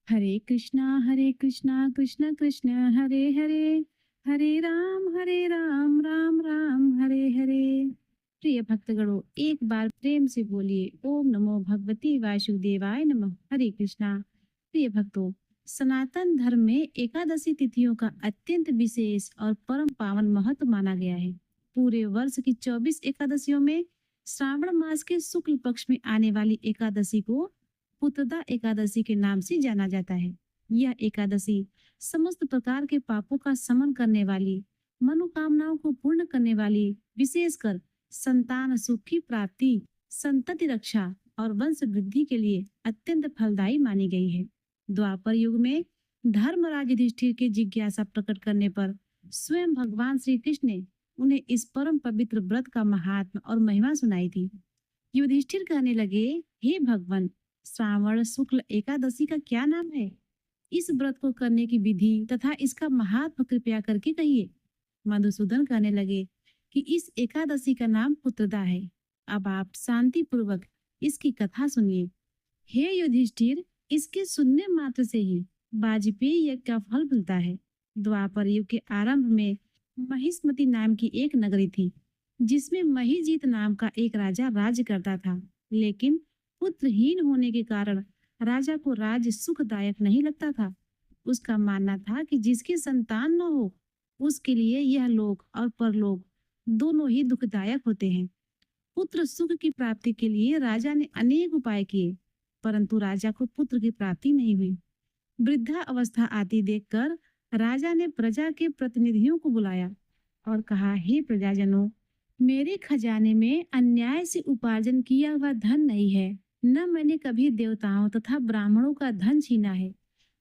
हरे कृष्णा कृष्ण कृष्ण हरे हरे, हरे राम राम राम हरे हरे। प्रिय भक्तगणों, एक बार प्रेम से बोलिए ओम नमो भगवती वासुदेवाय नमः। हरे कृष्णा। प्रिय भक्तों, सनातन धर्म में एकादशी तिथियों का अत्यंत विशेष और परम पावन महत्व माना गया है। पूरे वर्ष की 24 एकादशियों में श्रावण मास के शुक्ल पक्ष में आने वाली एकादशी को पुत्रदा एकादशी के नाम से जाना जाता है। यह एकादशी समस्त प्रकार के पापों का शमन करने वाली, मनोकामनाओं को पूर्ण करने वाली, विशेषकर संतान सुख की प्राप्ति, संतति रक्षा और वंश वृद्धि के लिए अत्यंत फलदायी मानी गई है। द्वापर युग में धर्मराज युधिष्ठिर के जिज्ञासा प्रकट करने पर स्वयं भगवान श्री कृष्ण ने उन्हें इस परम पवित्र व्रत का महात्म और महिमा सुनाई थी। युधिष्ठिर कहने लगे, हे भगवान, श्रावण शुक्ल एकादशी का क्या नाम है? इस व्रत को करने की विधि तथा इसका महात्म कृपया करके कहिए। मधुसूदन कहने लगे कि इस एकादशी का नाम पुत्रदा है। अब आप शांति पूर्वक इसकी कथा सुनिए। हे युधिष्ठिर, इसके सुनने मात्र से ही वाजपेयी यज्ञ का फल मिलता है। द्वापर युग के आरंभ में महिष्मति नाम की एक नगरी थी, जिसमें महीजीत नाम का एक राजा राज्य करता था। लेकिन पुत्रहीन होने के कारण राजा को राज्य सुखदायक नहीं लगता था। उसका मानना था कि जिसकी संतान न हो, उसके लिए यह लोक और परलोक दोनों ही दुखदायक होते हैं। पुत्र सुख की प्राप्ति के लिए राजा ने अनेक उपाय किए, परंतु राजा को पुत्र की प्राप्ति नहीं हुई। वृद्धा अवस्था आती देखकर राजा ने प्रजा के प्रतिनिधियों को बुलाया और कहा, हे प्रजाजनों, मेरे खजाने में अन्याय से उपार्जन किया हुआ धन नहीं है। न मैंने कभी देवताओं तथा ब्राह्मणों का धन छीना है।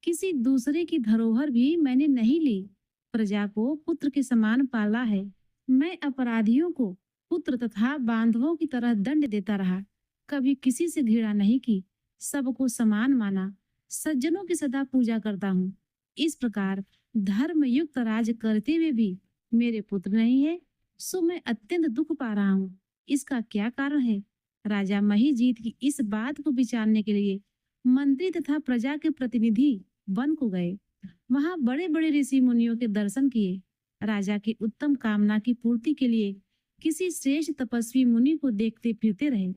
किसी दूसरे की धरोहर भी मैंने नहीं ली। प्रजा को पुत्र के समान पाला है। मैं अपराधियों को पुत्र तथा बांधवों की तरह दंड देता रहा। कभी किसी से घृणा नहीं की, सबको समान माना। सज्जनों की सदा पूजा करता हूँ। इस प्रकार धर्म युक्त राज करते हुए भी मेरे पुत्र नहीं है, सो मैं अत्यंत दुख पा रहा हूँ। इसका क्या कारण है? राजा महीजीत की इस बात को विचारने के लिए मंत्री तथा प्रजा के प्रतिनिधि वन को गए। वहां बड़े बड़े ऋषि मुनियों के दर्शन किए। राजा की उत्तम कामना की पूर्ति के लिए किसी श्रेष्ठ तपस्वी मुनि को देखते फिरते रहे।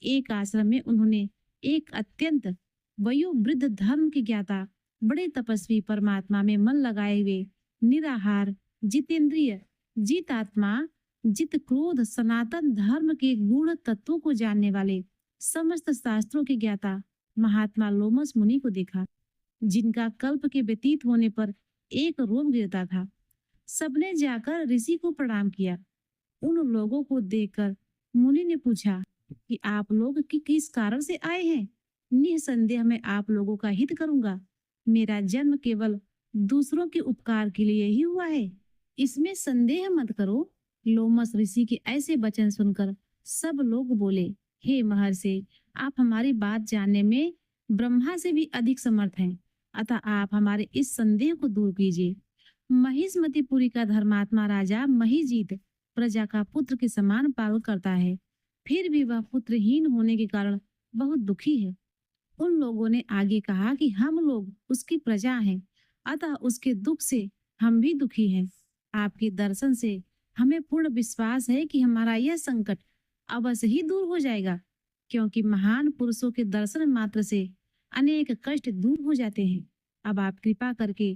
एक आश्रम में उन्होंने एक अत्यंत वयोवृद्ध धर्म के ज्ञाता, बड़े तपस्वी, परमात्मा में मन लगाए हुए, निराहार, जितेंद्रिय, जितात्मा, जित क्रोध, सनातन धर्म के गूढ़ तत्वों को जानने वाले, समस्त शास्त्रों के ज्ञाता महात्मा लोमस मुनि को देखा, जिनका कल्प के व्यतीत होने पर एक रोम गिरता था। सबने जाकर ऋषि को प्रणाम किया। उन लोगों को देखकर मुनि ने पूछा कि आप लोग किस कारण से आए हैं? निसंदेह मैं आप लोगों का हित करूंगा। मेरा जन्म केवल दूसरों के उपकार के लिए ही हुआ है, इसमें संदेह मत करो। लोमस ऋषि के ऐसे वचन सुनकर सब लोग बोले, हे महर्षि, आप हमारी बात जानने में ब्रह्मा से भी अधिक समर्थ हैं, अतः आप हमारे इस संदेह को दूर कीजिए। महिष्मतिपुरी का धर्मात्मा राजा महीजीत प्रजा का पुत्र के समान पालन करता है, फिर भी वह पुत्रहीन होने के कारण बहुत दुखी है। उन लोगों ने आगे कहा कि हम लोग उसकी प्रजा हैं, अतः उसके दुख से हम भी दुखी हैं। आपके दर्शन से हमें पूर्ण विश्वास है कि हमारा यह संकट अवश्य ही दूर हो जाएगा, क्योंकि महान पुरुषों के दर्शन मात्र से अनेक कष्ट दूर हो जाते हैं। अब आप कृपा करके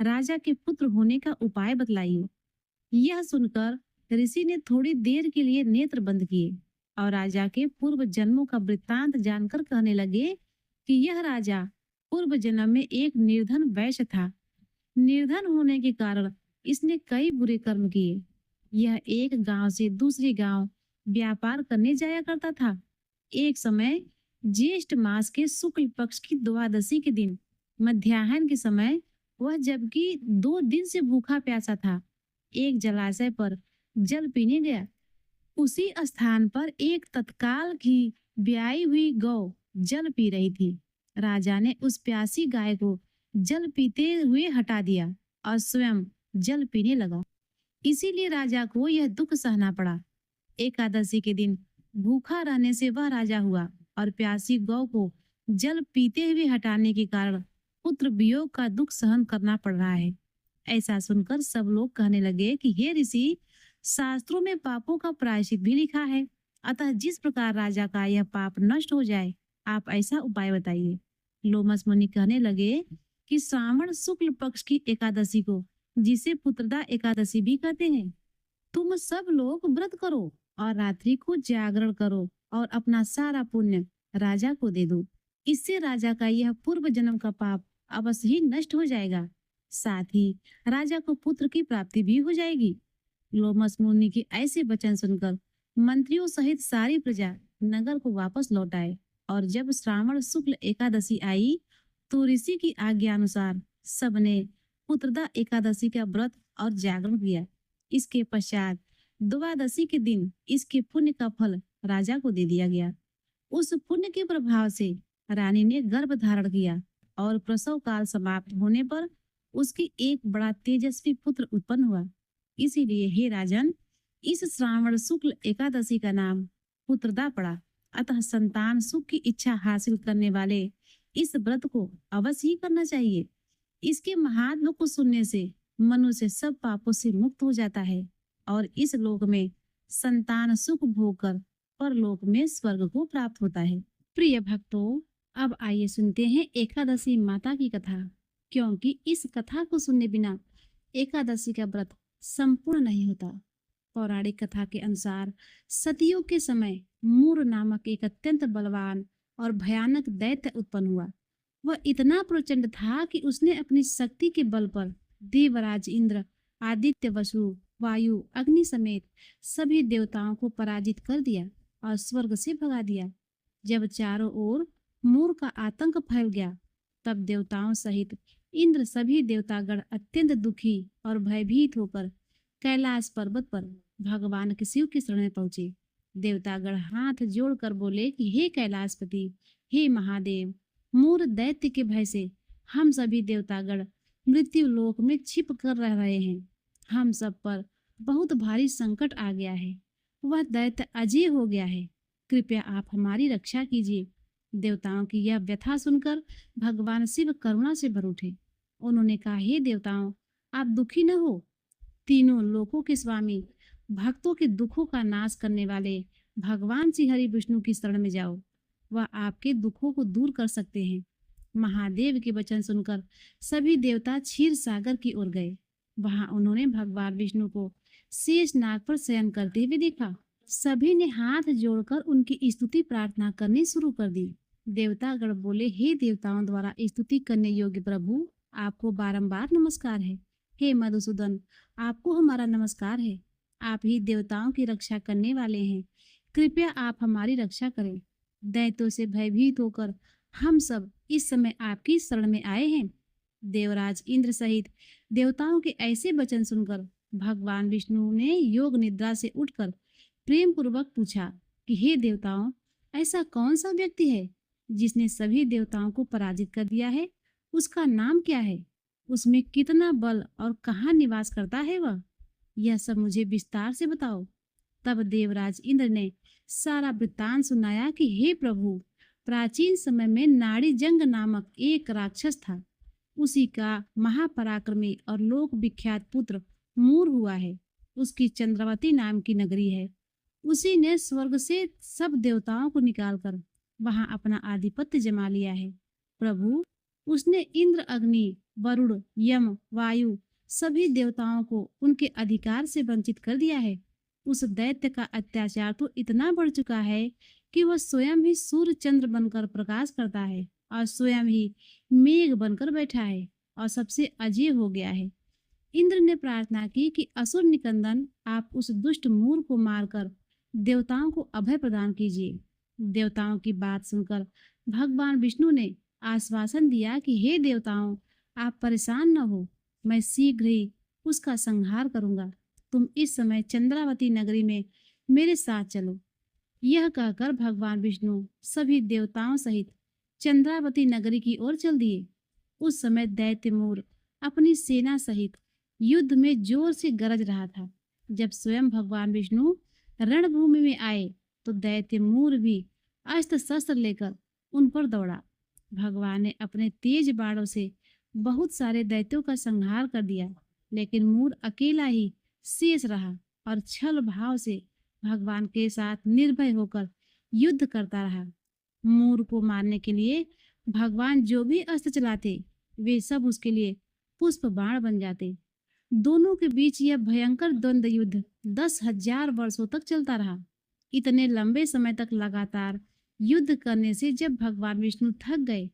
राजा के पुत्र होने का उपाय बतलाइए। यह सुनकर ऋषि ने थोड़ी देर के लिए नेत्र बंद किए और राजा के पूर्व जन्मों का वृत्तांत जानकर कहने लगे कि यह राजा पूर्व जन्म में एक निर्धन वैश्य था। निर्धन होने के कारण इसने कई बुरे कर्म किए। यह एक गांव से दूसरे गांव व्यापार करने जाया करता था। एक समय ज्येष्ठ मास के शुक्ल पक्ष की द्वादशी के दिन मध्याह्न के समय वह, जबकि 2 दिन से भूखा प्यासा था, एक जलाशय पर जल पीने गया। उसी स्थान पर एक तत्काल की ब्याई हुई गौ जल पी रही थी। राजा ने उस प्यासी गाय को जल पीते हुए हटा दिया और स्वयं जल पीने लगा। इसीलिए राजा को यह दुख सहना पड़ा। एकादशी के दिन भूखा रहने से वह राजा हुआ और प्यासी गौ को जल पीते हुए हटाने के कारण पुत्र वियोग का दुख सहन करना पड़ रहा है। ऐसा सुनकर सब लोग कहने लगे कि हे ऋषि, शास्त्रों में पापों का प्रायश्चित भी लिखा है, अतः जिस प्रकार राजा का यह पाप नष्ट हो जाए, आप ऐसा उपाय बताइए। लोमस मुनि कहने लगे कि श्रावण शुक्ल पक्ष की एकादशी को, जिसे पुत्रदा एकादशी भी कहते हैं, तुम सब लोग व्रत करो और रात्रि को जागरण करो और अपना सारा पुण्य राजा को दे दो। इससे राजा का यह पूर्व जन्म का पाप अवश्य ही नष्ट हो जाएगा। साथ ही राजा को पुत्र की प्राप्ति भी हो जाएगी। लोमस मुनि के ऐसे वचन सुनकर मंत्रियों सहित सारी प्रजा नगर को वापस लौट आए और जब श्रावण शुक्ल एकादशी आई तो ऋषि की आज्ञा अनुसार सबने पुत्रदा एकादशी का व्रत और जागरण किया। इसके पश्चात द्वादशी के दिन इसके पुण्य का फल राजा को दे दिया गया। उस पुण्य के प्रभाव से रानी ने गर्भ धारण किया और प्रसव काल समाप्त होने पर उसकी एक बड़ा तेजस्वी पुत्र उत्पन्न हुआ। इसीलिए हे राजन, इस श्रावण शुक्ल एकादशी का नाम पुत्रदा पड़ा। अतः संतान सुख की इच्छा हासिल करने वाले इस व्रत को अवश्य ही करना चाहिए। इसके महात्म को सुनने से मनुष्य सब पापों से मुक्त हो जाता है और इस लोक में संतान सुख भोग कर परलोक में स्वर्ग को प्राप्त होता है। प्रिय भक्तों, अब आइए सुनते हैं एकादशी माता की कथा, क्योंकि इस कथा को सुनने बिना एकादशी का व्रत संपूर्ण नहीं होता। पौराणिक कथा के अनुसार सतयुग के समय मूर नामक एक अत्यंत बलवान और भयानक दैत्य उत्पन्न हुआ। वह इतना प्रचंड था कि उसने अपनी शक्ति के बल पर देवराज इंद्र, आदित्य, वसु, वायु, अग्नि समेत सभी देवताओं को पराजित कर दिया और स्वर्ग से भगा दिया। जब चारों ओर मूर का आतंक फैल गया, तब देवताओं सहित इंद्र सभी देवतागण अत्यंत दुखी और भयभीत होकर कैलाश पर्वत पर भगवान के शिव की शरण में पहुंचे। देवतागण हाथ जोड़कर बोले कि हे कैलाशपति, हे महादेव, मूर दैत्य के भय से हम सभी देवतागण मृत्यु लोक में छिप कर रह रहे हैं। हम सब पर बहुत भारी संकट आ गया है। वह दैत्य अजय हो गया है। कृपया आप हमारी रक्षा कीजिए। देवताओं की यह व्यथा सुनकर भगवान शिव करुणा से भर उठे। उन्होंने कहा, हे देवताओं, आप दुखी न हो। तीनों लोकों के स्वामी, भक्तों के दुखों का नाश करने वाले भगवान श्री हरि विष्णु की शरण में जाओ। वह आपके दुखों को दूर कर सकते हैं। महादेव के वचन सुनकर सभी देवता क्षीर सागर की ओर गए। वहां उन्होंने भगवान विष्णु को शेष नाग पर शयन करते हुए देखा। सभी ने हाथ जोड़कर उनकी स्तुति प्रार्थना करनी शुरू कर दी। देवतागण बोले, हे देवताओं द्वारा स्तुति करने योग्य प्रभु, आपको बारंबार नमस्कार है। हे मधुसूदन, आपको हमारा नमस्कार है। आप ही देवताओं की रक्षा करने वाले हैं। कृपया आप हमारी रक्षा करें। दैत्यों से भयभीत होकर हम सब इस समय आपकी शरण में आए हैं। देवराज इंद्र सहित देवताओं के ऐसे वचन सुनकर भगवान विष्णु ने योग निद्रा से उठकर प्रेम पूर्वक पूछा कि हे देवताओं, ऐसा कौन सा व्यक्ति है जिसने सभी देवताओं को पराजित कर दिया है? उसका नाम क्या है? उसमें कितना बल और कहाँ निवास करता है वह? यह सब मुझे विस्तार से बताओ। तब देवराज इंद्र ने सारा वृत्तांत सुनाया कि हे प्रभु, प्राचीन समय में नाड़ी जंग नामक एक राक्षस था। उसी का महापराक्रमी और लोक विख्यात पुत्र मूर हुआ है। उसकी चंद्रवती नाम की नगरी है। उसी ने स्वर्ग से सब देवताओं को निकालकर वहां अपना आधिपत्य जमा लिया है। प्रभु, उसने इंद्र, अग्नि, वरुण, यम, वायु सभी देवताओं को उनके अधिकार से वंचित कर दिया है। उस दैत्य का अत्याचार तो इतना बढ़ चुका है कि वह स्वयं ही सूर्य चंद्र बनकर प्रकाश करता है और स्वयं ही मेघ बनकर बैठा है और सबसे अजय हो गया है। इंद्र ने प्रार्थना की कि असुर निकंदन, आप उस दुष्ट मूर को मारकर देवताओं को अभय प्रदान कीजिए। देवताओं की बात सुनकर भगवान विष्णु ने आश्वासन दिया कि हे देवताओं, आप परेशान न हो, मैं शीघ्र ही उसका संहार करूंगा। तुम इस समय चंद्रावती नगरी में मेरे साथ चलो। यह कहकर भगवान विष्णु सभी देवताओं सहित चंद्रावती नगरी की ओर चल दिए। उस समय दैत्य मूर अपनी सेना सहित युद्ध में जोर से गरज रहा था। जब स्वयं भगवान विष्णु रणभूमि में आए तो दैत्य मूर भी अस्त्र शस्त्र लेकर उन पर दौड़ा। भगवान ने अपने तेज बाणों से बहुत सारे दैत्यों का संहार कर दिया, लेकिन मूर अकेला ही शेष रहा और छल भाव से भगवान के साथ निर्भय होकर युद्ध करता रहा। मूर को मारने के लिए भगवान जो भी अस्त्र चलाते, वे सब उसके लिए पुष्प बाण बन जाते। दोनों के बीच यह भयंकर द्वंद्व युद्ध 10,000 वर्षों तक चलता रहा। इतने लंबे समय तक लगातार युद्ध करने से जब भगवान विष्णु थक गए,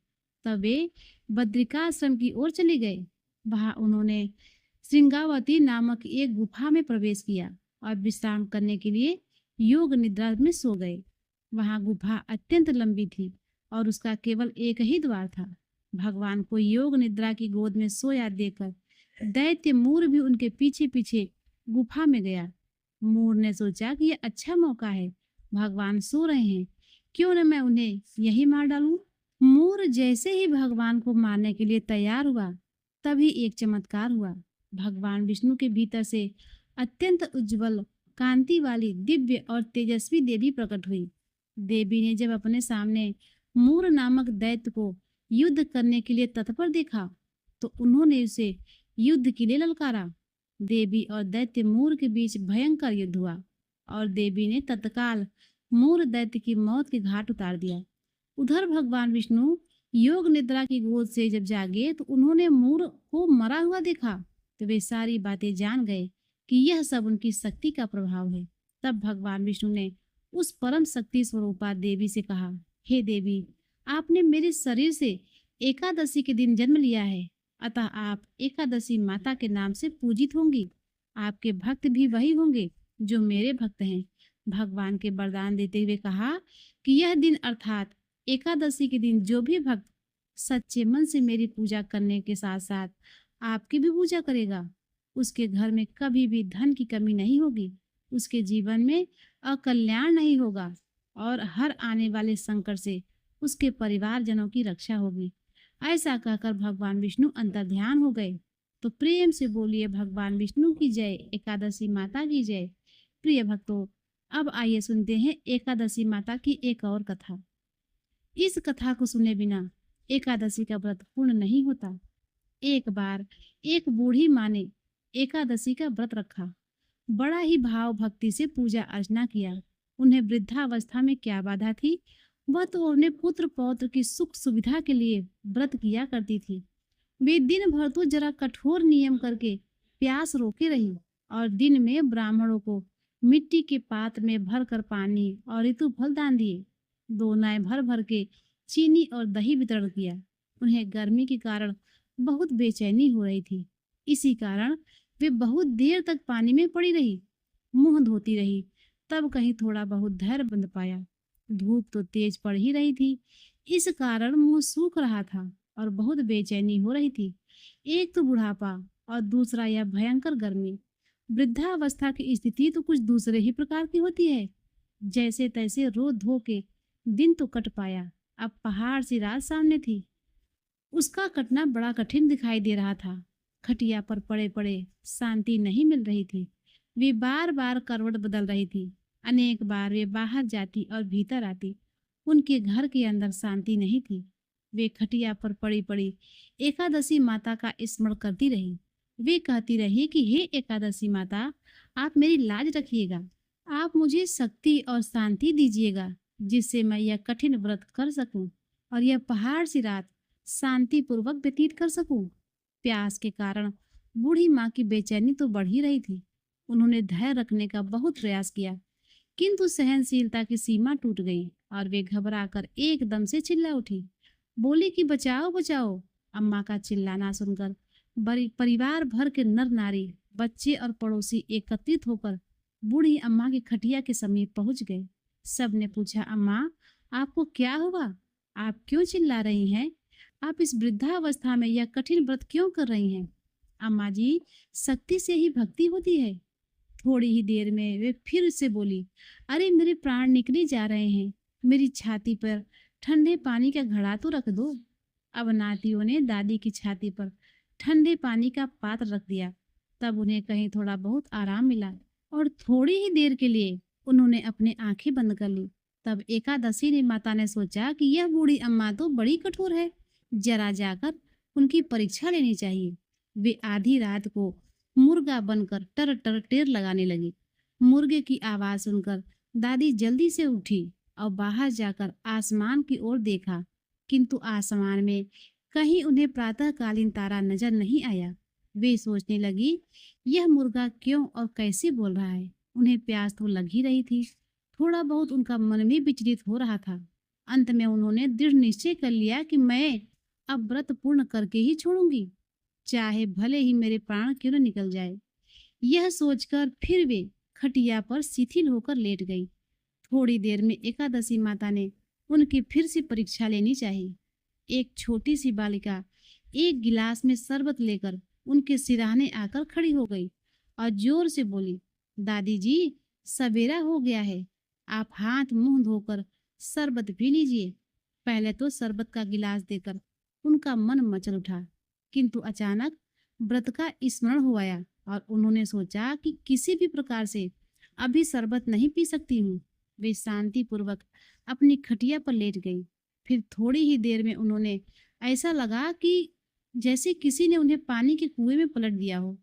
तब वे बद्रिकाश्रम की ओर चले गए। वहां उन्होंने श्रृंगावती नामक एक गुफा में प्रवेश किया और विश्राम करने के लिए योग निद्रा में सो गए। वहां गुफा अत्यंत लंबी थी और उसका केवल एक ही द्वार था। भगवान को योग निद्रा की गोद में सोया देखकर दैत्य मूर भी उनके पीछे पीछे गुफा में गया। मूर ने सोचा कि यह अच्छा मौका है, भगवान सो रहे हैं, क्यों न मैं उन्हें यही मार डालूं। मूर जैसे ही भगवान को मारने के लिए तैयार हुआ, तभी एक चमत्कार हुआ। भगवान विष्णु के भीतर से अत्यंत उज्जवल कांति वाली दिव्य और तेजस्वी देवी प्रकट हुई। देवी ने जब अपने सामने मूर नामक दैत्य को युद्ध करने के लिए तत्पर देखा, तो उन्होंने उसे युद्ध के लिए ललकारा। देवी और दैत्य मूर के बीच भयंकर युद्ध हुआ और देवी ने तत्काल मूर दैत्य की मौत के घाट उतार दिया। उधर भगवान विष्णु योग निद्रा की गोद से जब जागे, तो उन्होंने मूर को मरा हुआ देखा, तो वे सारी बातें जान गए कि यह सब उनकी शक्ति का प्रभाव है। तब भगवान विष्णु ने उस परम शक्ति स्वरूपा देवी से कहा, हे देवी, आपने मेरे शरीर से एकादशी के दिन जन्म लिया है, अतः आप एकादशी माता के नाम से पूजित होंगी। आपके भक्त भी वही होंगे जो मेरे भक्त हैं। भगवान के वरदान देते हुए कहा कि यह दिन अर्थात एकादशी के दिन जो भी भक्त सच्चे मन से मेरी पूजा करने के साथ साथ आपकी भी पूजा करेगा, उसके घर में कभी भी धन की कमी नहीं होगी, उसके जीवन में अकल्याण नहीं होगा और हर आने वाले संकट से उसके परिवारजनों की रक्षा होगी। ऐसा कहकर भगवान विष्णु अंतर्ध्यान हो गए। तो प्रेम से बोलिए भगवान विष्णु की जय, एकादशी माता की जय। प्रिय भक्तों, अब आइए सुनते हैं एकादशी माता की एक और कथा। इस कथा को सुने बिना एकादशी का व्रत पूर्ण नहीं होता। एक बार एक बूढ़ी माँ ने एकादशी का व्रत रखा। बड़ा ही भाव भक्ति से पूजा अर्चना किया। उन्हें वृद्धावस्था में क्या बाधा थी, वह तो अपने पुत्र पौत्र की सुख सुविधा के लिए व्रत किया करती थी। वे दिन भर तो जरा कठोर नियम करके प्यास रोके रही और दिन में ब्राह्मणों को मिट्टी के पात्र में भरकर पानी और ऋतु फल दान दिए। दोनाएं भर भर के चीनी और दही वितरण किया। उन्हें गर्मी के कारण बहुत बेचैनी हो रही थी। इसी कारण वे बहुत देर तक पानी में पड़ी रही, मुंह धोती रही, तब कहीं थोड़ा बहुत धैर्य बंध पाया। धूप तो तेज पड़ ही रही थी, इस कारण मुंह सूख रहा था और बहुत बेचैनी हो रही थी। एक तो बुढ़ापा और दूसरा यह भयंकर गर्मी। वृद्धावस्था की स्थिति तो कुछ दूसरे ही प्रकार की होती है। जैसे तैसे रो धो के दिन तो कट पाया। अब पहाड़ सी रात सामने थी, उसका कटना बड़ा कठिन दिखाई दे रहा था। खटिया पर पड़े पड़े शांति नहीं मिल रही थी। वे बार बार करवट बदल रही थी। अनेक बार वे बाहर जाती और भीतर आती। उनके घर के अंदर शांति नहीं थी। वे खटिया पर पड़ी पड़ी एकादशी माता का स्मरण करती रही। वे कहती रही कि हे एकादशी माता, आप मेरी लाज रखिएगा, आप मुझे शक्ति और शांति दीजिएगा, जिससे मैं यह कठिन व्रत कर सकूं और यह पहाड़ सी रात शांतिपूर्वक व्यतीत कर सकूं। प्यास के कारण बूढ़ी माँ की बेचैनी तो बढ़ ही रही थी। उन्होंने धैर्य रखने का बहुत प्रयास किया, किंतु सहनशीलता की सीमा टूट गई और वे घबराकर एकदम से चिल्ला उठी। बोली कि बचाओ बचाओ। अम्मा का चिल्लाना सुनकर बड़ी परिवार भर के नर नारी, बच्चे और पड़ोसी एकत्रित होकर बूढ़ी अम्मा की खटिया के समीप पहुंच गए। सबने पूछा, अम्मा, आपको क्या हुआ? आप क्यों चिल्ला रही हैं? आप इस वृद्धावस्था में यह कठिन व्रत क्यों कर रही हैं? अम्मा जी, शक्ति से ही भक्ति होती है। थोड़ी ही देर में वे फिर से बोली, अरे मेरे प्राण निकले जा रहे हैं, मेरी छाती पर ठंडे पानी का घड़ा तो रख दो। अब नातियों ने दादी की छाती पर ठंडे पानी का पात्र रख दिया। तब उन्हें कहीं थोड़ा बहुत आराम मिला और थोड़ी ही देर के लिए उन्होंने अपनी आंखें बंद कर ली। तब एकादशी ने माता ने सोचा कि यह बूढ़ी अम्मा तो बड़ी कठोर है, जरा जाकर उनकी परीक्षा लेनी चाहिए। वे आधी रात को मुर्गा बनकर टर टर टेर लगाने लगी। मुर्गे की आवाज सुनकर दादी जल्दी से उठी और बाहर जाकर आसमान की ओर देखा, किंतु आसमान में कहीं उन्हें प्रातःकालीन तारा नजर नहीं आया। वे सोचने लगी, यह मुर्गा क्यों और कैसे बोल रहा है। उन्हें प्यास तो लग ही रही थी, थोड़ा बहुत उनका मन भी विचलित हो रहा था। अंत में उन्होंने दृढ़ निश्चय कर लिया कि मैं अब व्रत पूर्ण करके ही छोड़ूंगी, चाहे भले ही मेरे प्राण क्यों न निकल जाए। यह सोचकर फिर वे खटिया पर शिथिल होकर लेट गई। थोड़ी देर में एकादशी माता ने उनकी फिर से परीक्षा लेनी चाहिए। एक छोटी सी बालिका एक गिलास में शरबत लेकर उनके सिरहाने आकर खड़ी हो गई और जोर से बोली, दादी जी, सवेरा हो गया है, आप हाथ मुंह धोकर शरबत पी लीजिए। पहले तो शरबत का गिलास देकर उनका मन मचल उठा, किंतु अचानक व्रत का स्मरण हो आया और उन्होंने सोचा कि किसी भी प्रकार से अभी शरबत नहीं पी सकती हूँ। वे शांति पूर्वक अपनी खटिया पर लेट गई। फिर थोड़ी ही देर में उन्होंने ऐसा लगा कि जैसे किसी ने उन्हें पानी के कुएं में पलट दिया हो।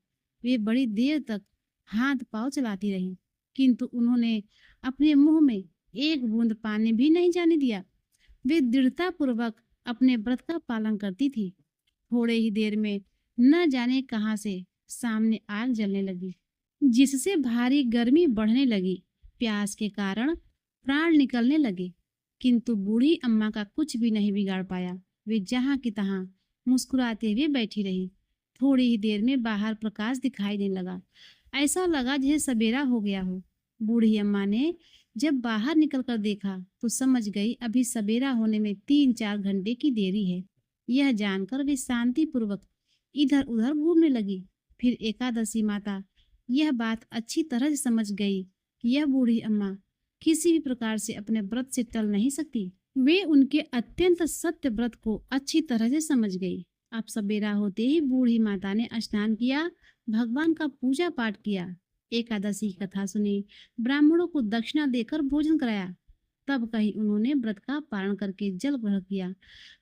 वे बड़ी देर तक हाथ पांव चलाती रहीं, किंतु उन्होंने अपने मुंह में एक बूंद पानी भी नहीं जाने दिया। वे दृढ़ता पूर्वक अपने व्रत का पालन करती थी। थोड़े ही देर में न जाने कहां से सामने आग जलने लगी, जिससे भारी गर्मी बढ़ने लगी। प्यास के कारण प्राण निकलने लगे, किंतु बूढ़ी अम्मा का कुछ भी नहीं बिगाड़ पाया। वे जहां की तहां मुस्कुराते हुए बैठी रही। थोड़ी ही देर में बाहर प्रकाश दिखाई देने लगा, ऐसा लगा जैसे सवेरा हो गया हो। बूढ़ी अम्मा ने जब बाहर निकलकर देखा तो समझ गई अभी सवेरा होने में 3-4 घंटे की देरी है। यह जानकर वे शांति पूर्वक इधर उधर घूमने लगी। फिर एकादशी माता यह बात अच्छी तरह से समझ गई कि यह बूढ़ी अम्मा किसी भी प्रकार से अपने व्रत से टल नहीं सकती। वे उनके अत्यंत सत्य व्रत को अच्छी तरह से समझ गई। अब सवेरा होते ही बूढ़ी माता ने स्नान किया, भगवान का पूजा पाठ किया, एकादशी की कथा सुनी, ब्राह्मणों को दक्षिणा देकर भोजन कराया। तब कहीं उन्होंने व्रत का पारण करके जल ग्रहण किया।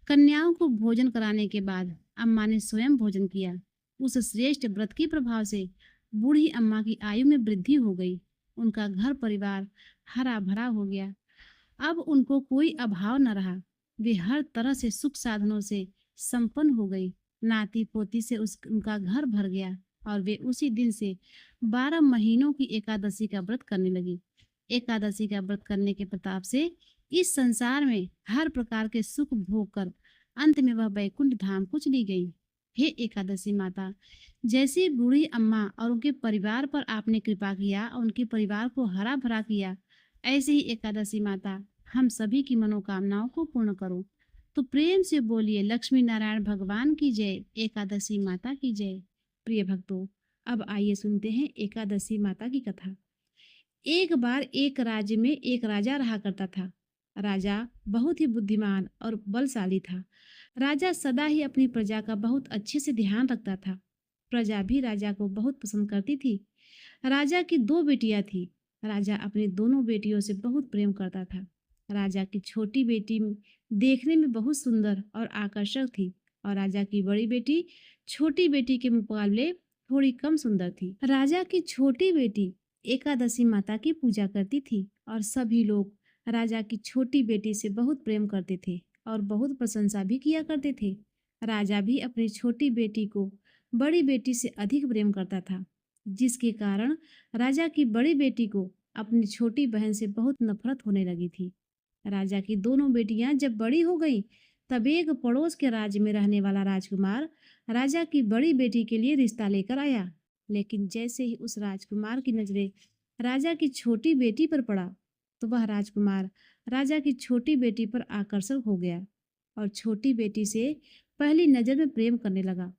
कन्याओं को भोजन कराने के बाद अम्मा ने स्वयं भोजन किया। उस श्रेष्ठ व्रत के प्रभाव से बूढ़ी अम्मा की आयु में वृद्धि हो गई। उनका घर परिवार हरा भरा हो गया। अब उनको कोई अभाव न रहा। वे हर तरह से सुख साधनों से संपन्न हो गई। नाती पोती से उनका घर भर गया और वे उसी दिन से 12 महीनों की एकादशी का व्रत करने लगी। एकादशी का व्रत करने के प्रताप से इस संसार में हर प्रकार के सुख भोग कर अंत में वह वैकुंठ धाम को चली गई। हे एकादशी माता, जैसे बूढ़ी अम्मा और उनके परिवार पर आपने कृपा किया और उनके परिवार को हरा भरा किया, ऐसे ही एकादशी माता हम सभी की मनोकामनाओं को पूर्ण करो। तो प्रेम से बोलिए लक्ष्मी नारायण भगवान की जय, एकादशी माता की जय। प्रिय भक्तों, अब आइए सुनते हैं एकादशी माता की कथा। एक बार एक राज्य में एक राजा रहा करता था। राजा बहुत ही बुद्धिमान और बलशाली था। राजा सदा ही अपनी प्रजा का बहुत अच्छे से ध्यान रखता था। प्रजा भी राजा को बहुत पसंद करती थी। राजा की 2 बेटियां थी। राजा अपनी दोनों बेटियों से बहुत प्रेम करता था। राजा की छोटी बेटी देखने में बहुत सुंदर और आकर्षक थी और राजा की बड़ी बेटी छोटी बेटी के मुकाबले थोड़ी कम सुंदर थी। राजा की छोटी बेटी एकादशी माता की पूजा करती थी और सभी लोग राजा की छोटी बेटी से बहुत प्रेम करते थे और बहुत प्रशंसा भी किया करते थे। राजा भी अपनी छोटी बेटी को बड़ी बेटी से अधिक प्रेम करता था, जिसके कारण राजा की बड़ी बेटी को अपनी छोटी बहन से बहुत नफरत होने लगी थी। राजा की दोनों बेटियां जब बड़ी हो गई, तब एक पड़ोस के राज्य में रहने वाला राजकुमार राजा की बड़ी बेटी के लिए रिश्ता लेकर आया। लेकिन जैसे ही उस राजकुमार की नजरें राजा की छोटी बेटी पर पड़ा, तो वह राजकुमार राजा की छोटी बेटी पर आकर्षक हो गया और छोटी बेटी से पहली नजर में प्रेम करने लगा।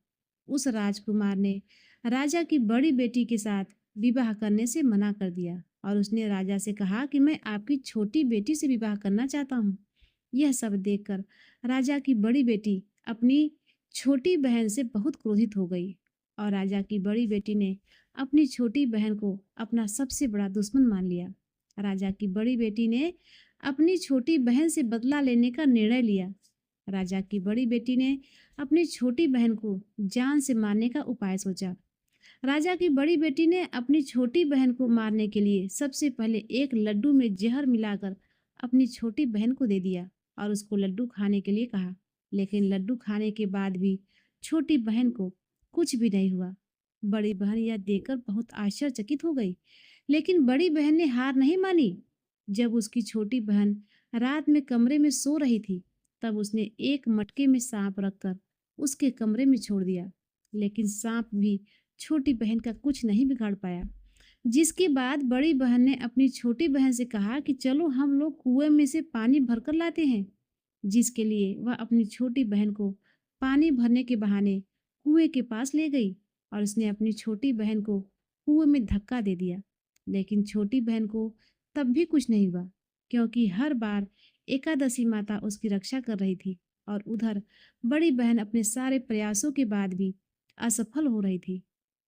उस राजकुमार ने राजा की बड़ी बेटी के साथ विवाह करने से मना कर दिया और उसने राजा से कहा कि मैं आपकी छोटी बेटी से विवाह करना चाहता हूँ। यह सब देखकर राजा की बड़ी बेटी अपनी छोटी बहन से बहुत क्रोधित हो गई और राजा की बड़ी बेटी ने अपनी छोटी बहन को अपना सबसे बड़ा दुश्मन मान लिया। राजा की बड़ी बेटी ने अपनी छोटी बहन से बदला लेने का निर्णय लिया। राजा की बड़ी बेटी ने अपनी छोटी बहन को जान से मारने का उपाय सोचा। राजा की बड़ी बेटी ने अपनी छोटी बहन को मारने के लिए सबसे पहले एक लड्डू में जहर मिलाकर अपनी छोटी बहन को दे दिया और उसको लड्डू खाने के लिए कहा। लेकिन लड्डू खाने के बाद भी छोटी बहन को कुछ भी नहीं हुआ। बड़ी बहन यह देखकर बहुत आश्चर्यचकित हो गई, लेकिन बड़ी बहन ने हार नहीं मानी। जब उसकी छोटी बहन रात में कमरे में सो रही थी, तब उसने एक मटके में सांप रखकर उसके कमरे में छोड़ दिया। लेकिन सांप भी छोटी बहन का कुछ नहीं बिगाड़ पाया। जिसके बाद बड़ी बहन ने अपनी छोटी बहन से कहा कि चलो हम लोग कुएं में से पानी भरकर लाते हैं। जिसके लिए वह अपनी छोटी बहन को पानी भरने के बहाने कुएं के पास ले गई और उसने अपनी छोटी बहन को कुएं में धक्का दे दिया। लेकिन छोटी बहन को तब भी कुछ नहीं हुआ, क्योंकि हर बार एकादशी माता उसकी रक्षा कर रही थी और उधर बड़ी बहन अपने सारे प्रयासों के बाद भी असफल हो रही थी,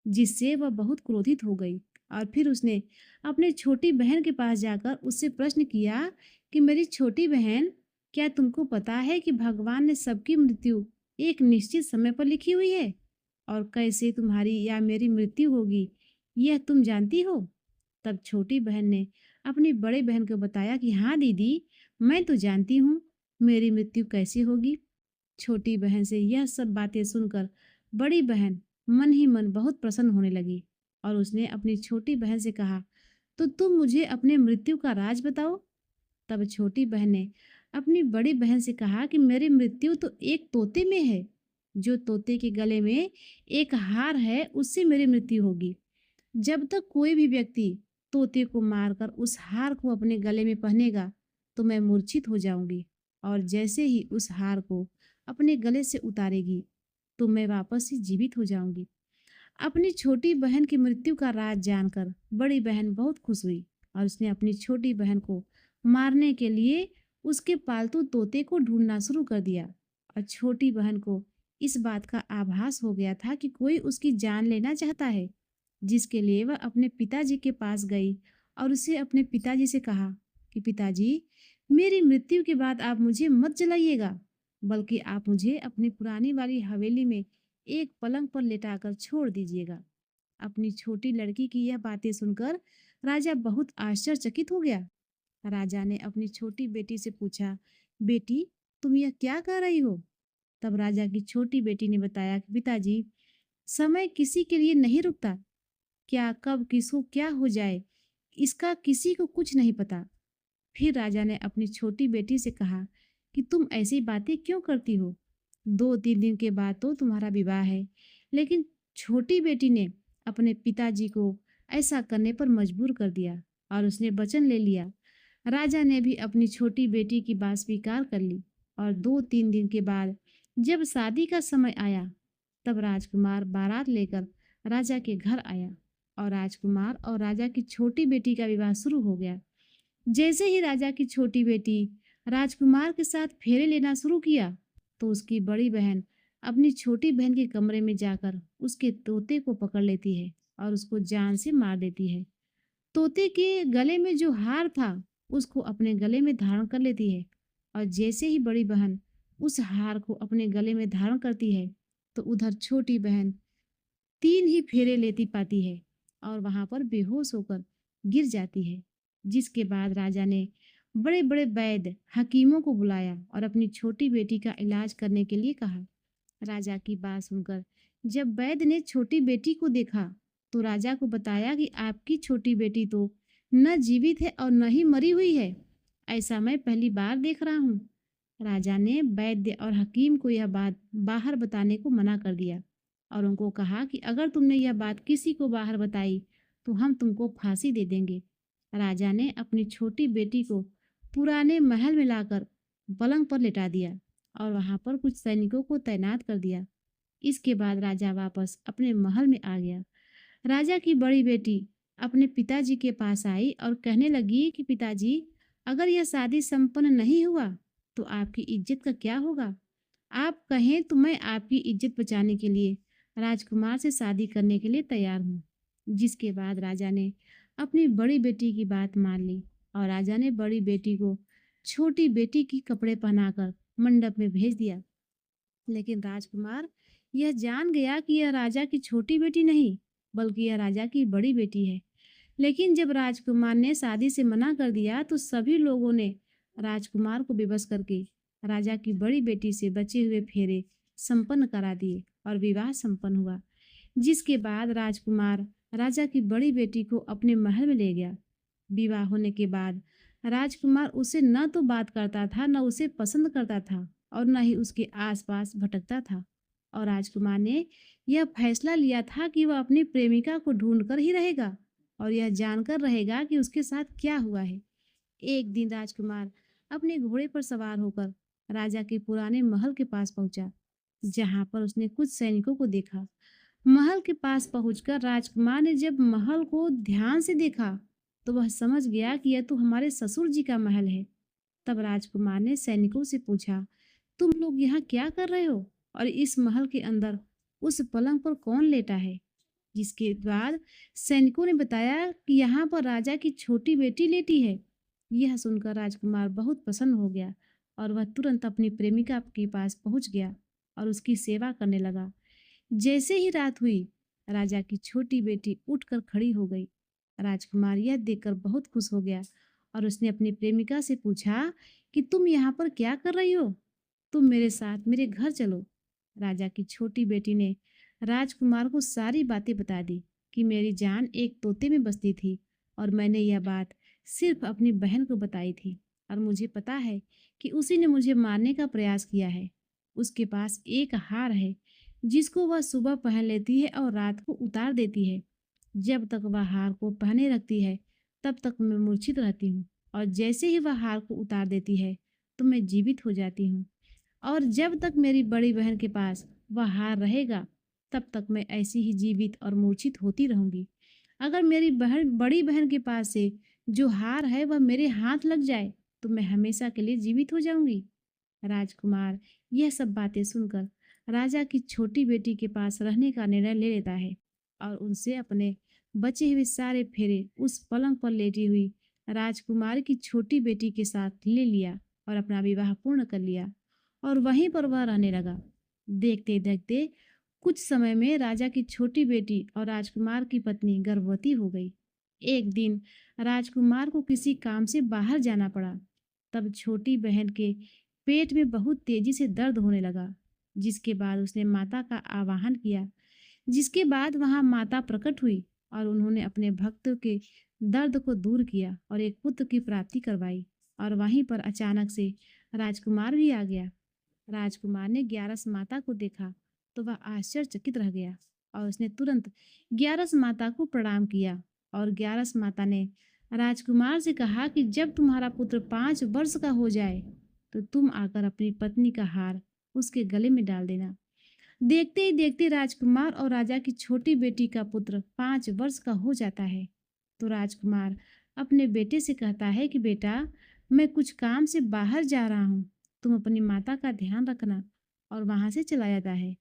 जिससे वह बहुत क्रोधित हो गई। और फिर उसने अपने छोटी बहन के पास जाकर उससे प्रश्न किया कि मेरी छोटी बहन, क्या तुमको पता है कि भगवान ने सबकी मृत्यु एक निश्चित समय पर लिखी हुई है, और कैसे तुम्हारी या मेरी मृत्यु होगी यह तुम जानती हो? तब छोटी बहन ने अपनी बड़ी बहन को बताया कि हाँ दीदी, मैं तो जानती हूँ मेरी मृत्यु कैसे होगी। छोटी बहन से यह सब बातें सुनकर बड़ी बहन मन ही मन बहुत प्रसन्न होने लगी और उसने अपनी छोटी बहन से कहा, तो तुम मुझे अपने मृत्यु का राज बताओ। तब छोटी बहन ने अपनी बड़ी बहन से कहा कि मेरी मृत्यु तो एक तोते में है। जो तोते के गले में एक हार है, उससे मेरी मृत्यु होगी। जब तक कोई भी व्यक्ति तोते को मारकर उस हार को अपने गले में पहनेगा, तो मैं मूर्छित हो जाऊंगी, और जैसे ही उस हार को अपने गले से उतारेगी, तो मैं वापस से जीवित हो जाऊंगी। अपनी छोटी बहन की मृत्यु का राज जानकर बड़ी बहन बहुत खुश हुई और उसने अपनी छोटी बहन को मारने के लिए उसके पालतू तोते को ढूंढना शुरू कर दिया। और छोटी बहन को इस बात का आभास हो गया था कि कोई उसकी जान लेना चाहता है, जिसके लिए वह अपने पिताजी के पास गई और उसे अपने पिताजी से कहा कि पिताजी, मेरी मृत्यु के बाद आप मुझे मत जलाइएगा, बल्कि आप मुझे अपनी पुरानी वाली हवेली में एक पलंग पर लेटाकर छोड़ दीजिएगा। अपनी छोटी लड़की की यह बातें सुनकर राजा बहुत आश्चर्यचकित हो गया। राजा ने अपनी छोटी बेटी से पूछा, बेटी, तुम यह क्या कह रही हो? तब राजा की छोटी बेटी ने बताया कि पिताजी, समय किसी के लिए नहीं रुकता। क्या कब किसको क्या हो जाए, इसका किसी को कुछ नहीं पता। फिर राजा ने अपनी छोटी बेटी से कहा कि तुम ऐसी बातें क्यों करती हो? 2-3 दिन के बाद तो तुम्हारा विवाह है। लेकिन छोटी बेटी ने अपने पिताजी को ऐसा करने पर मजबूर कर दिया और उसने वचन ले लिया। राजा ने भी अपनी छोटी बेटी की बात स्वीकार कर ली और 2-3 दिन के बाद जब शादी का समय आया, तब राजकुमार बारात लेकर राजा के घर आया और राजकुमार और राजा की छोटी बेटी का विवाह शुरू हो गया। जैसे ही राजा की छोटी बेटी राजकुमार के साथ फेरे लेना शुरू किया, तो उसकी बड़ी बहन अपनी छोटी बहन के कमरे में जाकर उसके तोते को पकड़ लेती है और उसको जान से मार देती है। तोते के गले में जो हार था, उसको अपने गले में धारण कर लेती है और जैसे ही बड़ी बहन उस हार को अपने गले में धारण करती है, तो उधर छोटी बहन 3 ही फेरे लेती पाती है और वहां पर बेहोश होकर गिर जाती है। जिसके बाद राजा ने बड़े बड़े वैद्य हकीमों को बुलाया और अपनी छोटी बेटी का इलाज करने के लिए कहा। राजा की बात सुनकर जब वैद्य ने छोटी बेटी को देखा, तो राजा को बताया कि आपकी छोटी बेटी तो न जीवित है और न ही मरी हुई है। ऐसा मैं पहली बार देख रहा हूँ। राजा ने वैद्य और हकीम को यह बात बाहर बताने को मना कर दिया और उनको कहा कि अगर तुमने यह बात किसी को बाहर बताई, तो हम तुमको फांसी दे देंगे। राजा ने अपनी छोटी बेटी को पुराने महल में लाकर पलंग पर लेटा दिया और वहां पर कुछ सैनिकों को तैनात कर दिया। इसके बाद राजा वापस अपने महल में आ गया। राजा की बड़ी बेटी अपने पिताजी के पास आई और कहने लगी कि पिताजी, अगर यह शादी संपन्न नहीं हुआ, तो आपकी इज्जत का क्या होगा? आप कहें तो मैं आपकी इज्जत बचाने के लिए राजकुमार से शादी करने के लिए तैयार हूँ। जिसके बाद राजा ने अपनी बड़ी बेटी की बात मान ली और राजा ने बड़ी बेटी को छोटी बेटी की कपड़े पहनाकर मंडप में भेज दिया। लेकिन राजकुमार यह जान गया कि यह राजा की छोटी बेटी नहीं, बल्कि यह राजा की बड़ी बेटी है। लेकिन जब राजकुमार ने शादी से मना कर दिया तो सभी लोगों ने राजकुमार को विवश करके राजा की बड़ी बेटी से बचे हुए फेरे संपन्न करा दिए और विवाह संपन्न हुआ। जिसके बाद राजकुमार राजा की बड़ी बेटी को अपने महल में ले गया। विवाह होने के बाद राजकुमार उसे न तो बात करता था, न उसे पसंद करता था और न ही उसके आसपास भटकता था। और राजकुमार ने यह फैसला लिया था कि वह अपनी प्रेमिका को ढूंढकर ही रहेगा और यह जानकर रहेगा कि उसके साथ क्या हुआ है। एक दिन राजकुमार अपने घोड़े पर सवार होकर राजा के पुराने महल के पास पहुंचा, जहां पर उसने कुछ सैनिकों को देखा। महल के पास पहुंचकर राजकुमार ने जब महल को ध्यान से देखा तो वह समझ गया कि यह तो हमारे ससुर जी का महल है। तब राजकुमार ने सैनिकों से पूछा, तुम लोग यहाँ क्या कर रहे हो और इस महल के अंदर उस पलंग पर कौन लेटा है? जिसके बाद सैनिकों ने बताया कि यहाँ पर राजा की छोटी बेटी लेटी है। यह सुनकर राजकुमार बहुत प्रसन्न हो गया और वह तुरंत अपनी प्रेमिका के पास पहुंच गया और उसकी सेवा करने लगा। जैसे ही रात हुई, राजा की छोटी बेटी उठकर खड़ी हो गई। राजकुमार यह देखकर बहुत खुश हो गया और उसने अपनी प्रेमिका से पूछा कि तुम यहाँ पर क्या कर रही हो? तुम मेरे साथ मेरे घर चलो। राजा की छोटी बेटी ने राजकुमार को सारी बातें बता दी कि मेरी जान एक तोते में बसती थी और मैंने यह बात सिर्फ अपनी बहन को बताई थी और मुझे पता है कि उसी ने मुझे मारने का प्रयास किया है। उसके पास एक हार है जिसको वह सुबह पहन लेती है और रात को उतार देती है। जब तक वह हार को पहने रखती है तब तक मैं मूर्छित रहती हूँ और जैसे ही वह हार को उतार देती है तो मैं जीवित हो जाती हूँ। और जब तक मेरी बड़ी बहन के पास वह हार रहेगा तब तक मैं ऐसी ही जीवित और मूर्छित होती रहूंगी। अगर मेरी बड़ी बहन के पास से जो हार है वह मेरे हाथ लग जाए तो मैं हमेशा के लिए जीवित हो जाऊंगी। राजकुमार यह सब बातें सुनकर राजा की छोटी बेटी के पास रहने का निर्णय ले लेता है और उनसे अपने बचे हुए सारे फेरे उस पलंग पर लेटी हुई राजकुमार की छोटी बेटी के साथ ले लिया और अपना विवाह पूर्ण कर लिया और वहीं पर वह रहने लगा। देखते देखते कुछ समय में राजा की छोटी बेटी और राजकुमार की पत्नी गर्भवती हो गई। एक दिन राजकुमार को किसी काम से बाहर जाना पड़ा। तब छोटी बहन के पेट में बहुत तेजी से दर्द होने लगा, जिसके बाद उसने माता का आवाहन किया। जिसके बाद वहां माता प्रकट हुई और उन्होंने अपने भक्त के दर्द को दूर किया और एक पुत्र की प्राप्ति करवाई। और वहीं पर अचानक से राजकुमार भी आ गया। राजकुमार ने ग्यारस माता को देखा तो वह आश्चर्यचकित रह गया और उसने तुरंत ग्यारस माता को प्रणाम किया। और ग्यारस माता ने राजकुमार से कहा कि जब तुम्हारा पुत्र 5 वर्ष का हो जाए तो तुम आकर अपनी पत्नी का हार उसके गले में डाल देना। देखते ही देखते राजकुमार और राजा की छोटी बेटी का पुत्र 5 वर्ष का हो जाता है। तो राजकुमार अपने बेटे से कहता है कि बेटा, मैं कुछ काम से बाहर जा रहा हूँ, तुम अपनी माता का ध्यान रखना। और वहां से चला जाता है।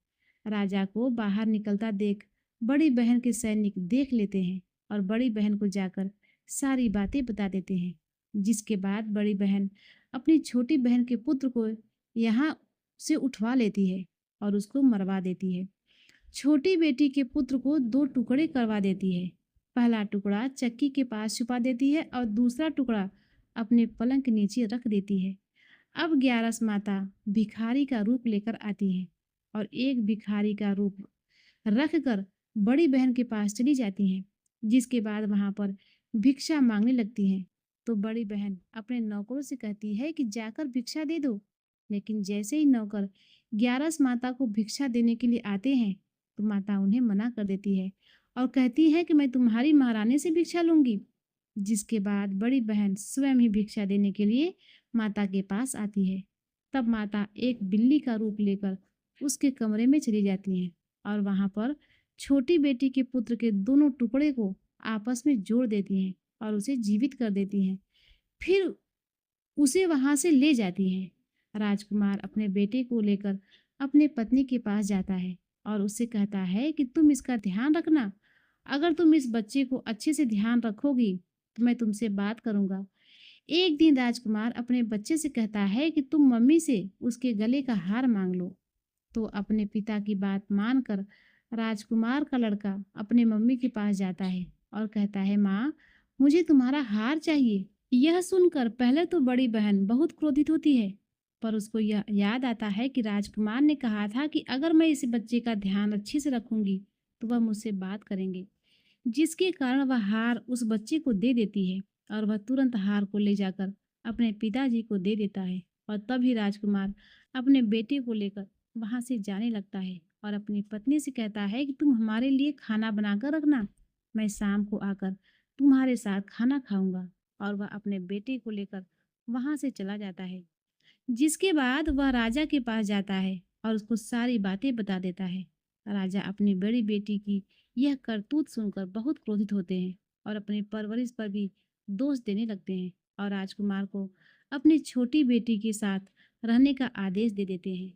राजा को बाहर निकलता देख बड़ी बहन के सैनिक देख लेते हैं और बड़ी बहन को जाकर सारी बातें बता देते हैं। जिसके बाद बड़ी बहन अपनी छोटी बहन के पुत्र को यहाँ से उठवा लेती है और उसको मरवा देती है। छोटी बेटी के पुत्र को 2 टुकड़े करवा देती है। पहला टुकड़ा चक्की के पास छुपा देती है और दूसरा टुकड़ा अपने पलंग के नीचे रख देती है। अब ग्यारस माता भिखारी का रूप लेकर आती है और एक भिखारी का रूप रखकर बड़ी बहन के पास चली जाती हैं। जिसके बाद वहां पर भिक्षा मांगने लगती हैं। तो बड़ी बहन अपने नौकरों से कहती है कि जाकर भिक्षा दे दो। लेकिन जैसे ही नौकर ग्यारस माता को भिक्षा देने के लिए आते हैं तो माता उन्हें मना कर देती है और कहती है कि मैं तुम्हारी महारानी से भिक्षा लूंगी। जिसके बाद बड़ी बहन स्वयं ही भिक्षा देने के लिए माता के पास आती है। तब माता एक बिल्ली का रूप लेकर उसके कमरे में चली जाती हैं और वहां पर छोटी बेटी के पुत्र के दोनों टुकड़े को आपस में जोड़ देती हैं और उसे जीवित कर देती हैं। फिर उसे वहां से ले जाती हैं। राजकुमार अपने बेटे को लेकर अपने पत्नी के पास जाता है और उससे कहता है कि तुम इसका ध्यान रखना। अगर तुम इस बच्चे को अच्छे से ध्यान रखोगी तो मैं तुमसे बात करूंगा। एक दिन राजकुमार अपने बच्चे से कहता है कि तुम मम्मी से उसके गले का हार मांग लो। तो अपने पिता की बात मानकर राजकुमार का लड़का अपने मम्मी के पास जाता है और कहता है, माँ, मुझे तुम्हारा हार चाहिए। यह सुनकर पहले तो बड़ी बहन बहुत क्रोधित होती है, पर उसको यह याद आता है कि राजकुमार ने कहा था कि अगर मैं इस बच्चे का ध्यान अच्छे से रखूंगी तो वह मुझसे बात करेंगे, जिसके कारण वह हार उस बच्चे को दे देती है और वह तुरंत हार को ले जाकर अपने पिताजी को दे देता है। और तभी राजकुमार अपने बेटे को लेकर वहां से जाने लगता है और अपनी पत्नी से कहता है कि तुम हमारे लिए खाना बनाकर रखना, मैं शाम को आकर तुम्हारे साथ खाना खाऊंगा। और वह अपने बेटे को लेकर वहां से चला जाता है, जिसके बाद वह राजा के पास जाता है और उसको सारी बातें बता देता है। राजा अपनी बड़ी बेटी की यह करतूत सुनकर बहुत क्रोधित होते हैं और अपनी परवरिश पर भी दोष देने लगते हैं और राजकुमार को अपनी छोटी बेटी के साथ रहने का आदेश दे देते हैं।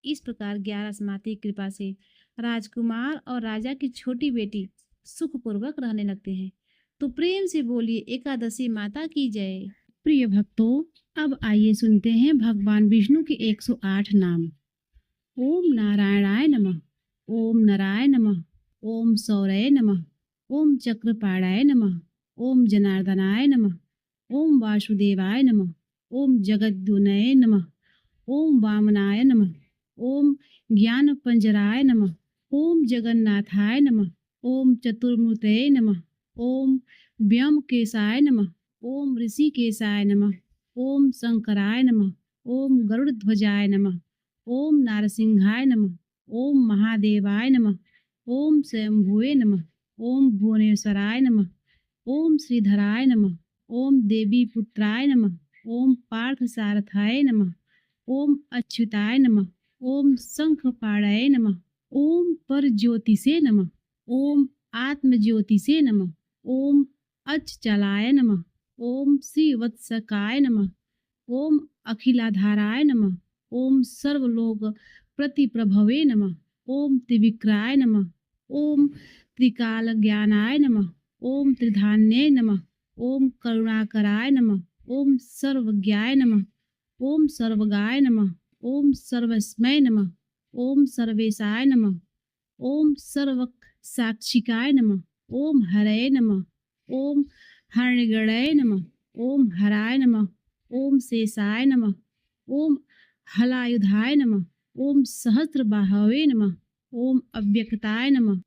इस प्रकार 11 समाती की कृपा से राजकुमार और राजा की छोटी बेटी सुखपूर्वक रहने लगते हैं। तो प्रेम से बोलिए एकादशी माता की जय। प्रिय भक्तों, अब आइए सुनते हैं भगवान विष्णु के 108 नाम। ओम नारायणाय नमः, ओम नराय नमः, ओम सौरय नमः, ओम चक्रपाणाय नमः, ओम जनार्दनाय नमः, ओम वासुदेवाय नमः, ओम जगद्गुणय नमः, ओम वामनाय नमः, ओम ज्ञानपंजराय नमः, ओम जगन्नाथाय नमः, ओम चतुर्मूर्तये नमः, ओम व्योमकेशाय नमः, ओम ऋषिकेशाय नमः, ओम शंकराय नमः, ओम गरुड़ध्वजाय नमः, ओम नारसिंहाय नमः, ओम महादेवाय नमः, ओम स्वयंभुवे नमः, ओम भुवनेश्वराय नमः, ओम श्रीधराय नमः, ओम देवी पुत्राय नमः, ओम पार्थसारथाय नमः, ओम अच्युताय नमः, ओम शंखपाणाय नमः, ओम परज्योतिषे नमः, ओम आत्मज्योतिषे नमः, ओम अच्चलाय नमः, ओम श्रीवत्सकाय नमः, ओम अखिलाधाराय नमः, ओम सर्वलोक प्रतिप्रभवे नमः, ओम त्रिविक्राय नमः, ओम त्रिकाल ज्ञानाय नमः, ओम त्रिधान्ये नमः, ओम करुणाकराय नमः, ओम सर्वज्ञाय नमः, ओम सर्वगाय नमः, ओम सर्वस्मय नमः, ओम सर्वेशाय नमः, ओम सर्व साक्षिकाय नमः, ओम हरये नमः, ओम हरणगणय नमः, ओम हराय नमः, ओम शेषाय नमः, ओम हलायुधाय नमः, ओम सहस्रबाहवे नमः, ओम अव्यक्ताय नमः,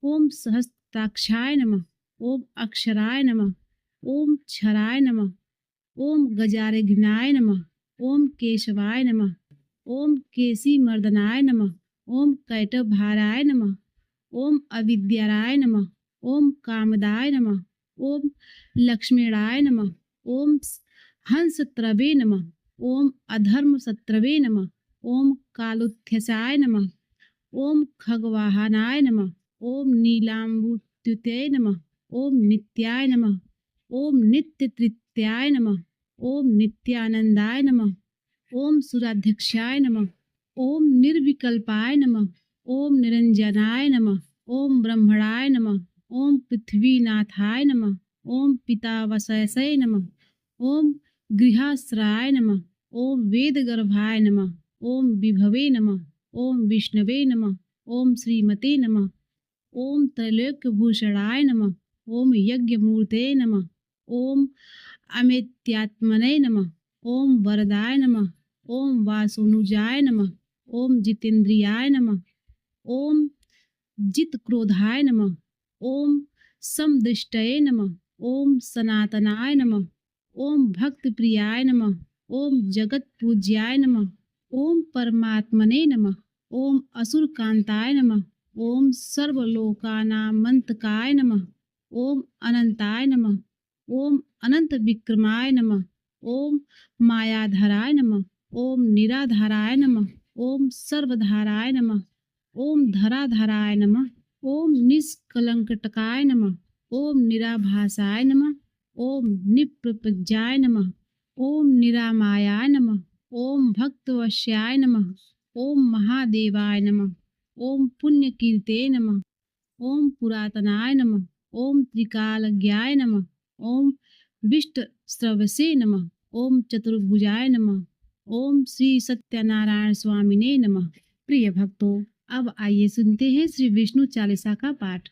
ओम सहस्त्राक्षाय नमः, ओम अक्षराय नमः, ओम क्षराय नमः, ओम गजारिघ्नाय नमः, ओम केशवाय नमः, ओम केशीमर्दनाय नमः, ओम कैटभाराय नमः, ओम अविद्याराय नमः, ओम कामदाय नमः, ओम लक्ष्मीणाय नमः, ओम हंसत्रवे नमः, ओम अधर्मशत्रवे नमः, ओम कालुथ्यसाय नमः, ओम खगवाहनाय नमः, ओम नीलाम्बुत्युते नमः, ओम नित्याय नमः, ओम नित्यतृत्याय नमः, ओम नित्यानंदाय नमः, ओम सुराध्यक्षाय नमः, ओम निर्विकल्पाय नमः, ओम निरंजनाय नमः, ओम ब्रह्मणाय नमः, ओम पृथ्वीनाथाय नमः, ओम पितावशयसे नमः, ओम गृहाश्राय नमः, ओम वेदगर्भाय नमः, ओम विभवे नमः, ओम विष्णवे नमः, ओम श्रीमते नमः, ओम त्रैलोक्यभूषणाय नमः, ओम यज्ञमूर्ते नमः, ओम अमित्यात्मने नमः, ओम वरदाय नमः, ओम वासुनुजाय नमः, ओम जितेन्द्रियाय नमः, ओम जितक्रोधाय नमः, ओम समदृष्टये नमः, ओम सनातनाय नमः, ओम भक्तप्रियाय नमः, ओम जगत्पूज्याय नमः, ओम परमात्मने नमः, ओम असुरकांताय नमः, ओम सर्वलोकानामंतकाय नमः, ओम अनंताय नमः, ओम अनंत विक्रमाय नमः, ओम मायाधराय नमः, ओम निराधाराय नमः, ओम सर्वधाराय नमः, ओम धराधराय नमः, ओम निष्कलंकटकाय नमः, ओम निराभासाय नमः, ओम निप्रपज्जाय नमः, ओम निरामायाय नमः, ओम भक्तवश्याय नमः, ओम महादेवाय नमः, ओम पुण्यकीर्ते नमः, ओम पुरातनाय नमः, ओम त्रिकालज्ञाय नमः, ओम विष्ट स्रवसे नमः। ओम चतुर्भुजाय नमः। ओम श्री सत्यनारायण स्वामिने नमः। प्रिय भक्तों, अब आइए सुनते हैं श्री विष्णु चालीसा का पाठ।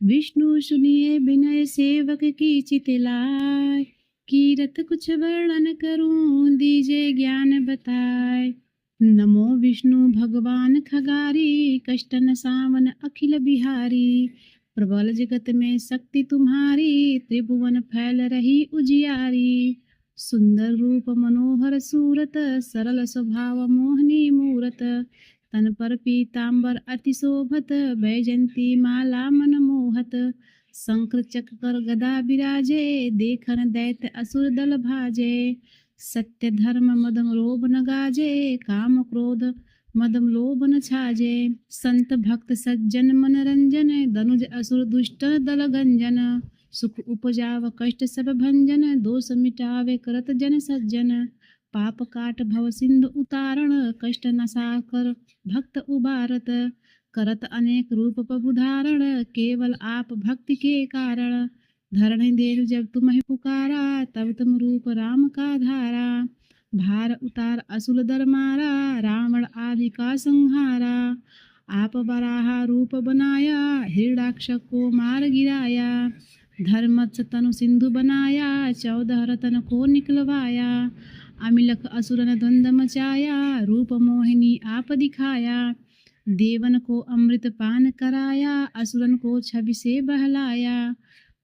विष्णु सुनिए विनय सेवक की चितलाय, कीरत कुछ वर्णन करूं दीजे ज्ञान बताए। नमो विष्णु भगवान खगारी, कष्ट न सावन अखिल बिहारी। प्रबल जगत में शक्ति तुम्हारी, त्रिभुवन फैल रही उजियारी। सुंदर रूप मनोहर सूरत, सरल स्वभाव मोहनी मूरत। तन पर पीतांबर अति शोभत, बैजंती माला मन मोहत। शंकर चक्र कर गदा विराजे, देखन दैत्य असुर दल भाजे। सत्य धर्म मदम लोभ न गाजे, काम क्रोध मदम लोभ न छाजे। संत भक्त सज्जन मनरंजन, दनुज असुर दुष्ट दल गंजन। सुख उपजाव कष्ट सब भंजन, दोष मिटावे करत जन सज्जन। पाप काट भव सिंधु उतारण, कष्ट नसा कर भक्त उबारत। करत अनेक रूप प्रभु धारण, केवल आप भक्ति के कारण। धरण देव जब तुम्हें पुकारा, तब तुम रूप राम का धारा। भार उतार असुर दर मारा, रावण आदि का संहारा। आप बराहा रूप बनाया, हिरणाक्ष को मार गिराया। धर्मच तनु सिंधु बनाया, 14 रतन को निकलवाया। अमिलख असुर न द्वंद्व मचाया, रूप मोहिनी आप दिखाया। देवन को अमृत पान कराया, असुरन को छवि से बहलाया।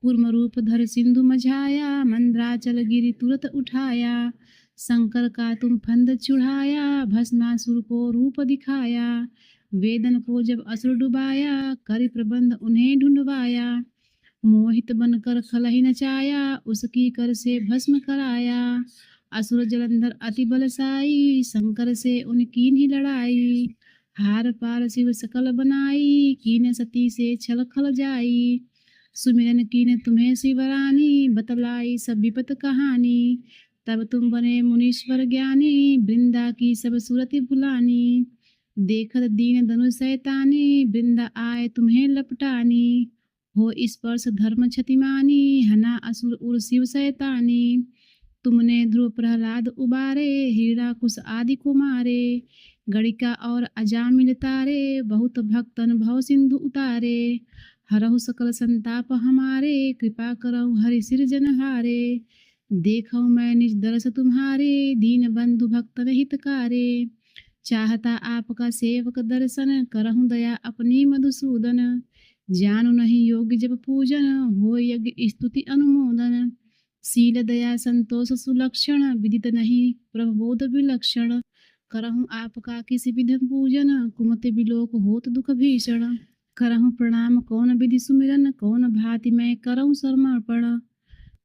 कूर्म रूप धर सिंधु मझाया, मंद्राचल गिरि तुरत उठाया। शंकर का तुम फंद चुढ़ाया, भस्मासुर को रूप दिखाया। वेदन को जब असुर डुबाया, करि प्रबंध उन्हें ढूंढवाया। मोहित बनकर खलहि नचाया, उसकी कर से भस्म कराया। असुर जलंधर अति बलशाई, शंकर से उनकी ही लड़ाई। हार पार शिव सकल बनाई, कीन सती से छल खल जाई। सुमिरन कीन तुम्हें शिवरानी, बतलाई सब विपत कहानी। तब तुम बने मुनीश्वर ज्ञानी, वृंदा की सब सुरति भुलानी। देखत दीन धनुष शैतानी, वृंदा आए तुम्हें लपटानी। हो स्पर्श धर्म क्षतिमानी, हना असुर उर शिव शैतानी। तुमने ध्रुव प्रहलाद उबारे, हिरणाकुश आदि को मारे। गणिका और अजामिल तारे, बहुत भक्तन भव सिंधु उतारे। हरहु सकल संताप हमारे, कृपा करहु हरि सिरजनहारे। देखौ मैं निज दरस तुम्हारे, दीन बंधु भक्तन हितकारे। चाहता आपका सेवक दर्शन, करहु दया अपनी मधुसूदन। जानु नहीं योग्य जब पूजन, हो यज्ञ स्तुति अनुमोदन। शील दया संतोष सुलक्षण, विदित नहीं प्रभबोध विलक्षण। करहु आपका किसी विधि पूजन, कुमति विलोक होत दुख भीषण। करहु प्रणाम कौन विधि सुमिरन, कौन भांति मैं करहु समर्पण।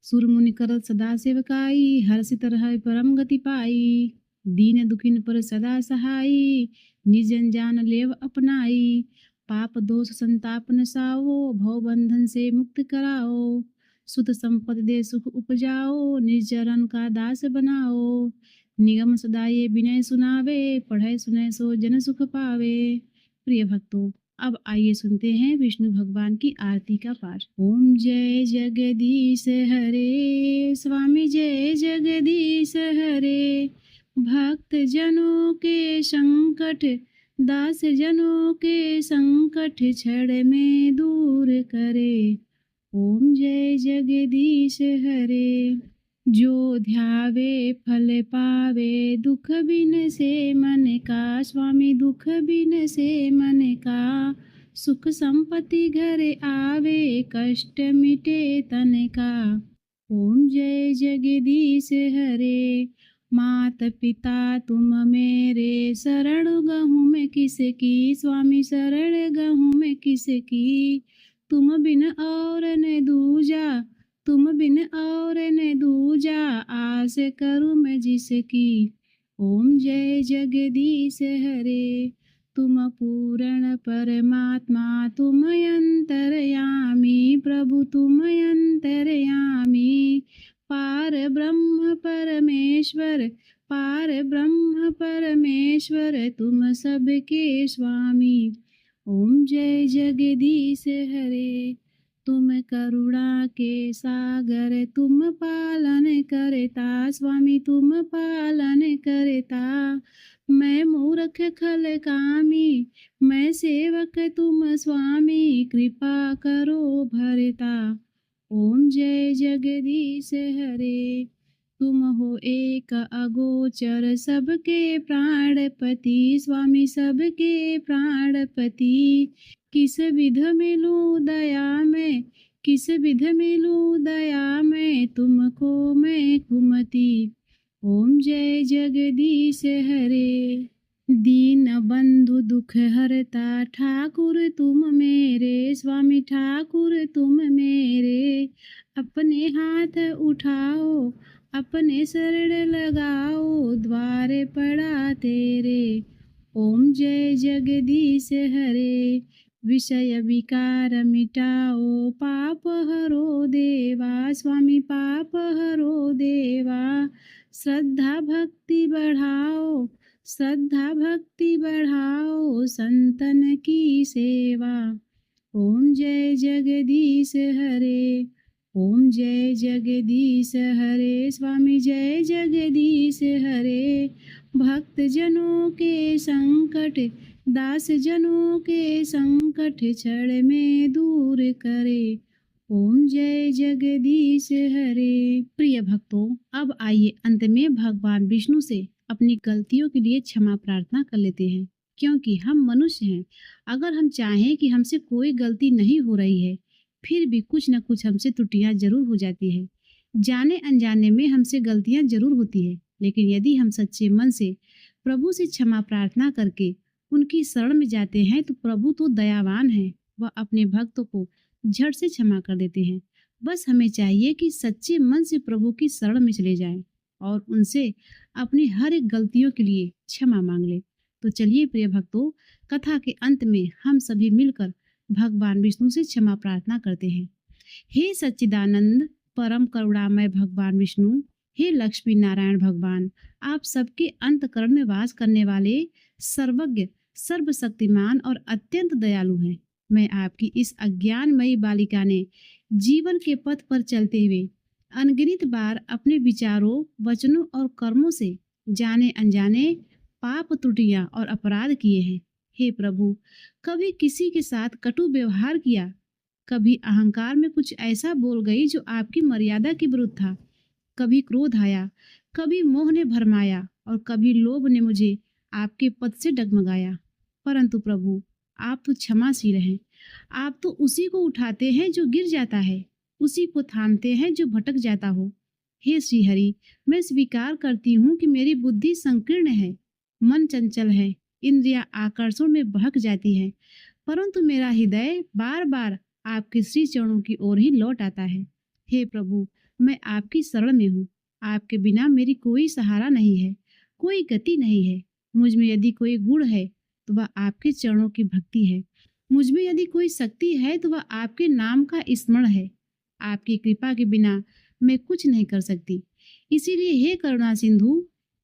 सुर मुनि करत सदा सेवकाई, हर्षित रह परम गति पाई। दीन दुखिन पर सदा सहाई, निजन जान लेव अपनाई। पाप दोष संताप नसाओ, भव बंधन से मुक्त कराओ। सुत संपद दे सुख उपजाओ, निजचरण का दास बनाओ। निगम सदा ये विनय सुनावे, पढ़े सुने सो जन सुख पावे। प्रिय भक्तों, अब आइए सुनते हैं विष्णु भगवान की आरती का पाठ। ओम जय जगदीश हरे, स्वामी जय जगदीश हरे। भक्त जनों के संकट, दास जनों के संकट क्षण में दूर करे। ओम जय जगदीश हरे। जो ध्यावे फल पावे, दुख बिन से मन का। स्वामी दुख बिन से मन का, सुख संपत्ति घर आवे, कष्ट मिटे तन का। ओम जय जगदीश हरे। मात पिता तुम मेरे, शरण गहूँ मैं किसकी। स्वामी शरण गहूँ मैं किसकी। तुम बिन और न दूजा, तुम बिन और न दूजा, आस करूँ मैं जिसकी। ओम जय जगदीश हरे। तुम पूर्ण परमात्मा, तुम अंतर्यामी। प्रभु तुम अंतर्यामी। पार ब्रह्म परमेश्वर, पार ब्रह्म परमेश्वर, तुम सबके स्वामी। ओम जय जगदीश हरे। तुम करुणा के सागर, तुम पालन करता स्वामी, तुम पालन करता। मैं मूर्ख खल कामी, मैं सेवक तुम स्वामी, कृपा करो भरता। ओम जय जगदीश हरे। तुम हो एक अगोचर, सबके प्राणपति स्वामी, सबके प्राणपति। किस विध मिलूं दया में, किस विध मिलूं दया में, तुमको मैं कुमति। ओम जय जगदीश हरे। दीन बंधु दुख हरता, ठाकुर तुम मेरे स्वामी, ठाकुर तुम मेरे। अपने हाथ उठाओ, अपने शरण लगाओ, द्वारे पड़ा तेरे। ओम जय जगदीश हरे। विषय विकार मिटाओ, पाप हरो देवा स्वामी, पाप हरो देवा। श्रद्धा भक्ति बढ़ाओ, श्रद्धा भक्ति बढ़ाओ, संतन की सेवा। ओम जय जगदीश हरे। ओम जय जगदीश हरे स्वामी, जय जगदीश हरे। भक्त जनों के संकट, दास जनों के संकट, क्षण में दूर करे। ओम जय जगदीश हरे। प्रिय भक्तों, अब आइए अंत में भगवान विष्णु से अपनी गलतियों के लिए क्षमा प्रार्थना कर लेते हैं, क्योंकि हम मनुष्य हैं। अगर हम चाहें कि हमसे कोई गलती नहीं हो रही है, फिर भी कुछ न कुछ हमसे त्रुटियां जरूर हो जाती है। जाने अनजाने में हमसे गलतियां जरूर होती है, लेकिन यदि हम सच्चे मन से प्रभु से क्षमा प्रार्थना करके उनकी शरण में जाते हैं, तो प्रभु तो दयावान है, वह अपने भक्तों को झट से क्षमा कर देते हैं। बस हमें चाहिए कि सच्चे मन से प्रभु की शरण में चले जाएं और उनसे अपनी हर एक गलतियों के लिए क्षमा मांग ले। तो चलिए प्रिय भक्तों, कथा के अंत में हम सभी मिलकर भगवान विष्णु से क्षमा प्रार्थना करते हैं। हे सच्चिदानंद परम करुणामय भगवान विष्णु, हे लक्ष्मी नारायण भगवान, आप सबके अंतकरण में वास करने वाले सर्वज्ञ, सर्वशक्तिमान और अत्यंत दयालु हैं। मैं आपकी इस अज्ञानमयी बालिका ने जीवन के पथ पर चलते हुए अनगिनत बार अपने विचारों, वचनों और कर्मों से जाने अनजाने पाप, त्रुटियां और अपराध किए हैं। हे प्रभु, कभी किसी के साथ कटु व्यवहार किया, कभी अहंकार में कुछ ऐसा बोल गई जो आपकी मर्यादा के विरुद्ध था, कभी क्रोध आया, कभी मोह ने भरमाया और कभी लोभ ने मुझे आपके पद से डगमगाया। परंतु प्रभु, आप तो क्षमाशील हैं। आप तो उसी को उठाते हैं जो गिर जाता है, उसी को थामते हैं जो भटक जाता हो। हे श्री हरि, मैं स्वीकार करती हूँ कि मेरी बुद्धि संकीर्ण है, मन चंचल है, इंद्रियां आकर्षण में बहक जाती है, परंतु मेरा हृदय बार बार आपके श्री चरणों की ओर ही लौट आता है। हे प्रभु, मैं आपकी शरण में हूँ। आपके बिना मेरी कोई सहारा नहीं है, कोई गति नहीं है। मुझ में यदि कोई गुण है तो वह आपके चरणों की भक्ति है। मुझ में यदि कोई शक्ति है तो वह आपके नाम का स्मरण है। आपकी कृपा के बिना मैं कुछ नहीं कर सकती। इसीलिए हे करुणा सिंधु,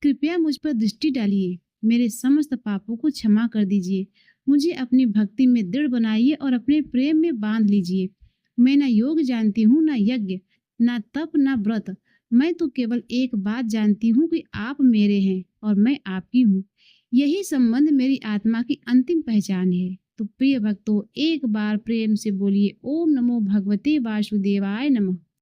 कृपया मुझ पर दृष्टि डालिए, मेरे समस्त पापों को क्षमा कर दीजिए, मुझे अपनी भक्ति में दृढ़ बनाइए और अपने प्रेम में बांध लीजिए। मैं न योग जानती हूँ, न यज्ञ, न तप, न व्रत। मैं तो केवल एक बात जानती हूँ कि आप मेरे हैं और मैं आपकी हूँ। यही संबंध मेरी आत्मा की अंतिम पहचान है। तो प्रिय भक्तों, एक बार प्रेम से बोलिए ओम नमो भगवते वासुदेवाय नमः।